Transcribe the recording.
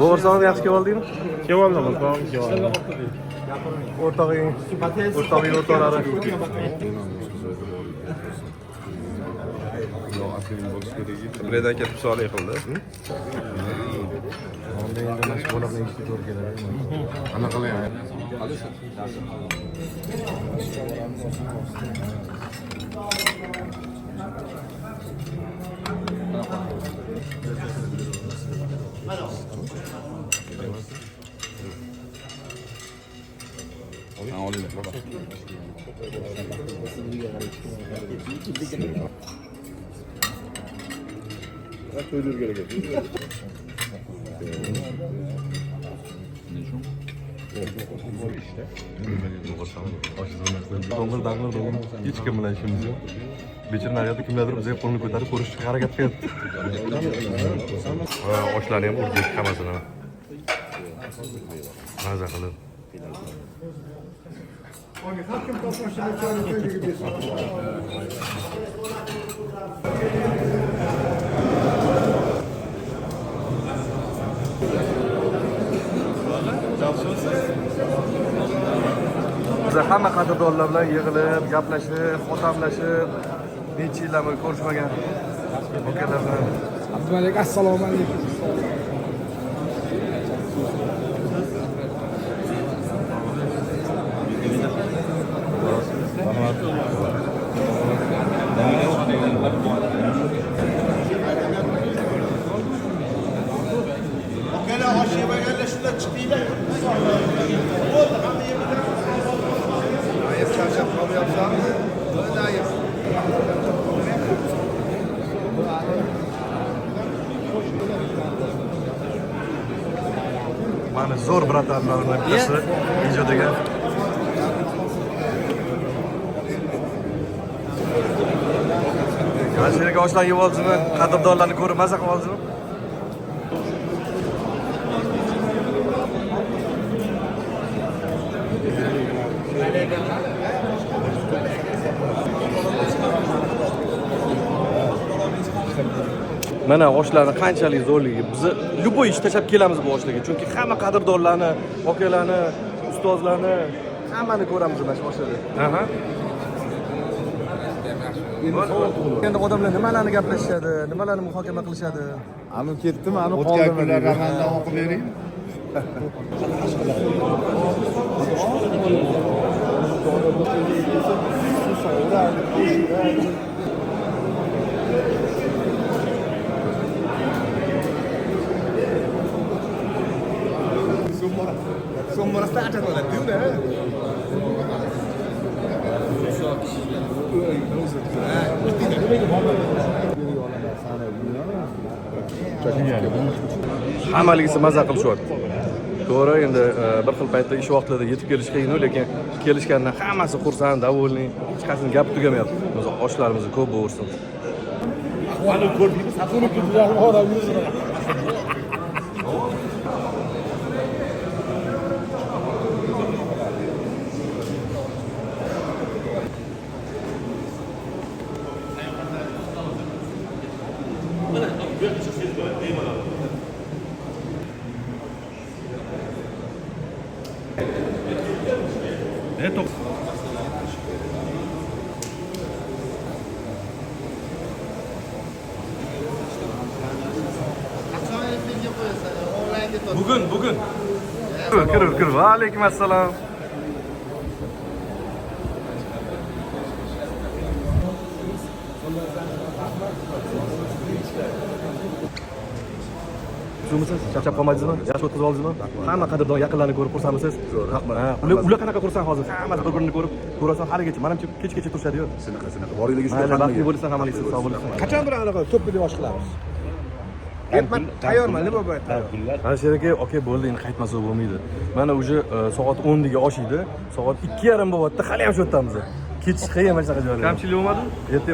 Bo'g'irsoqni yaxshi kelib oldingmi? Kelib oldim, o'rtog'im kelib oldim. O'rtog'ing o'rtoqlari. Birdan ketib misol qildi. Onda endi mashg'ulotni ishga to'g'ri keladi. Ana qilayapti. To'ng'ir dang'ir degan hech kim bilan ishimiz yo'q. Bechir naryoqda kimlardir bizga qo'lni ko'tarib ko'rishga harakat qilyapti. Oshlarni ham urdik hammasini. Maza qilib. Biz hamma qadrdonlar bilan yig'ilib, gaplashib, xotamlashib, necha yillarmi ko'rishmagan okalar bilan. Abdumalik, assalomu alaykum. Mana zo'r bratanlarning bittasi videodagi. Qanchaga oshlar yeb oldingmi? Qadrdonlarni ko'rib maza qilib oldingmi? Mana oshlarni qanchalik zo'rligi. Biz любой ish tashlab kelamiz bu oshlarga. Chunki hamma qadrdonlarni, okalarni, ustozlarni hammani ko'ramiz mana shu oshlarda. Aha. Endi odamlar nimalarni gaplashishadi, nimalarni muhokama qilishadi. Anu ketdimi, anu qoldimi? Romandan o'qib bering. Sommora startano la piuda. Hammaligisi maza qilishyapti. To'g'ri, endi bir xil paytda ish vaqtlarida yetib kelish qiyin, lekin kelishgandan hammasi xursand, davolni, hech qanday gap tugamayapti. O'zi oshlarimiz ko'p bo'lsin. Mana ko'rdingiz, hatunib ketdilar, odam yursin. Eto. Bugün. Kır. Va alaykum assalom. Shumisiz? Charchab qolmaysizmi? Yaxshi o'tkazib oldingizmi? Hamma qadrdon yaqinlarni ko'rib xursandmisiz? Ular qanaqa xursand hozir? Hammasi bir-birini ko'rib, ko'rasan harigacha. Menimcha kech-kecha turishadi-yu. Shunaqa. Boringizga Mayli, baxtli bo'lsan, hammangizga sog' bo'lsin. Qachon bir anaqa to'pni osh qilamiz? Men tayyorman, nima bo'lyapti? Alisher aka, bo'ldi, endi qaytmasa bo'lmaydi. Mana uje soat 10 ga oshiydi. Soat 2:30 bo'lyapti. Hali ham shu yerda. Ketish qiyin mana shunaqa joylarda. Kamchilik bo'lmadimi? Erta